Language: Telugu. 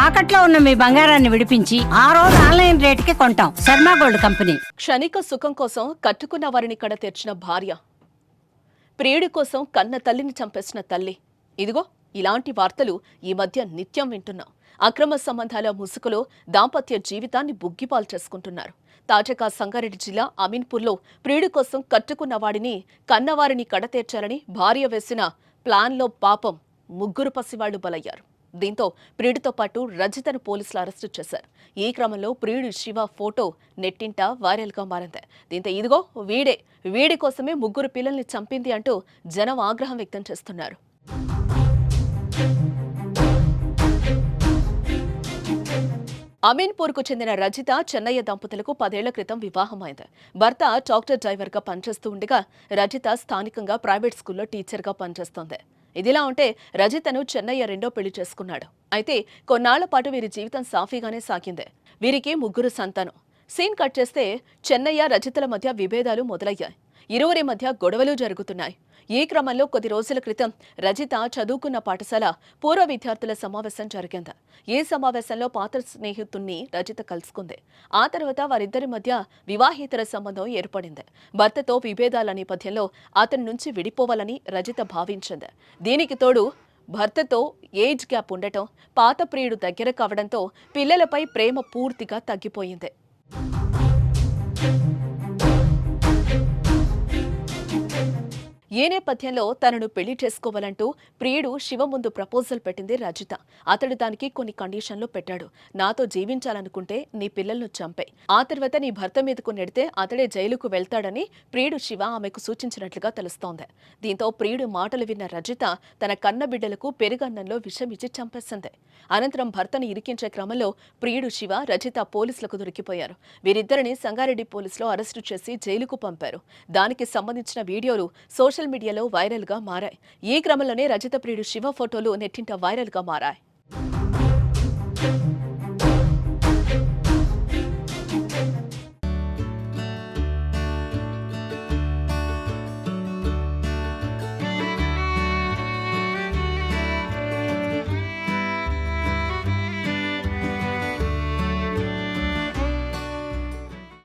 తాకట్లో ఉన్న మీ బంగారాన్ని విడిపించి ఆ రోజు ఆన్లైన్ రేటుకి కొంటాం. Sharma gold company. క్షణిక సుఖం కోసం కట్టుకున్న వారిని కడ తెర్చిన భార్య, ప్రియుడి కోసం కన్న తల్లిని చంపేసిన తల్లి. ఇదిగో ఇలాంటి వార్తలు ఈ మధ్య నిత్యం వింటున్నాం. అక్రమ సంబంధాల ముసుగులో దాంపత్య జీవితాన్ని బుగ్గిపాలు చేసుకుంటున్నారు. తాజాగా సంగారెడ్డి జిల్లా అమీన్పూర్లో ప్రియుడి కోసం కట్టుకున్న వాడిని కన్నవారిని కడతేర్చాలని భార్య వేసిన ప్లాన్లో పాపం ముగ్గురు పసివాళ్లు బలయ్యారు. దీంతో ప్రియుడితో పాటు రజితను పోలీసులు అరెస్టు చేశారు. ఈ క్రమంలో ప్రియుడి శివ ఫోటో నెట్టింట వైరల్గా మారింది. దీంతో ఇదిగో వీడి కోసమే ముగ్గురు పిల్లల్ని చంపింది అంటూ జనం ఆగ్రహం వ్యక్తం చేస్తున్నారు. అమీన్పూర్కు చెందిన రజిత చెన్నయ్య దంపతులకు 10 ఏళ్ల క్రితం వివాహమైంది. భర్త ట్రాక్టర్ డ్రైవర్గా పనిచేస్తూ ఉండగా రజిత స్థానికంగా ప్రైవేట్ స్కూల్లో టీచర్గా పనిచేస్తోంది. ఇదిలా ఉంటే రజితను చెన్నయ్య రెండో పెళ్లి చేసుకున్నాడు. అయితే కొన్నాళ్ల పాటు వీరి జీవితం సాఫీగానే సాగింది. వీరికి ముగ్గురు సంతానం. సీన్ కట్ చేస్తే చెన్నయ్య రజితల మధ్య విభేదాలు మొదలయ్యాయి. ఇరువురి మధ్య గొడవలు జరుగుతున్నాయి. ఈ క్రమంలో కొద్ది రోజుల క్రితం రజిత చదువుకున్న పాఠశాల పూర్వ విద్యార్థుల సమావేశం జరిగింది. ఈ సమావేశంలో పాత స్నేహితుణ్ణి రజిత కలుసుకుంది. ఆ తర్వాత వారిద్దరి మధ్య వివాహేతర సంబంధం ఏర్పడింది. భర్తతో విభేదాల నేపథ్యంలో అతని నుంచి విడిపోవాలని రజిత భావించింది. దీనికి తోడు భర్తతో ఏజ్ గ్యాప్ ఉండటం, పాత ప్రియుడు దగ్గర కావడంతో పిల్లలపై ప్రేమ పూర్తిగా తగ్గిపోయింది. ఈ నేపథ్యంలో తనను పెళ్లి చేసుకోవాలంటూ ప్రియుడు శివ ముందు ప్రపోజల్ పెట్టింది రజిత. అతడు దానికి కొన్ని కండిషన్లు పెట్టాడు. నాతో జీవించాలనుకుంటే నీ పిల్లలను చంపే, ఆ తర్వాత నీ భర్త మీదకు నెడితే అతడే జైలుకు వెళ్తాడని ప్రియుడు శివ ఆమెకు సూచించినట్లుగా తెలుస్తోంది. దీంతో ప్రియుడు మాటలు విన్న రజిత తన కన్న బిడ్డలకు పెరుగన్నంలో విషం ఇచ్చి చంపేసింది. అనంతరం భర్తను ఇరికించే క్రమంలో ప్రియుడు శివ, రజిత పోలీసులకు దొరికిపోయారు. వీరిద్దరిని సంగారెడ్డి పోలీసులు అరెస్టు చేసి జైలుకు పంపారు. దానికి సంబంధించిన వీడియోలు సోషల్ మీడియాలో వైరల్ గా మారాయి. ఈ క్రమంలోనే రజిత ప్రియుడు శివ ఫోటోలు నెట్టింట వైరల్ గా మారాయి.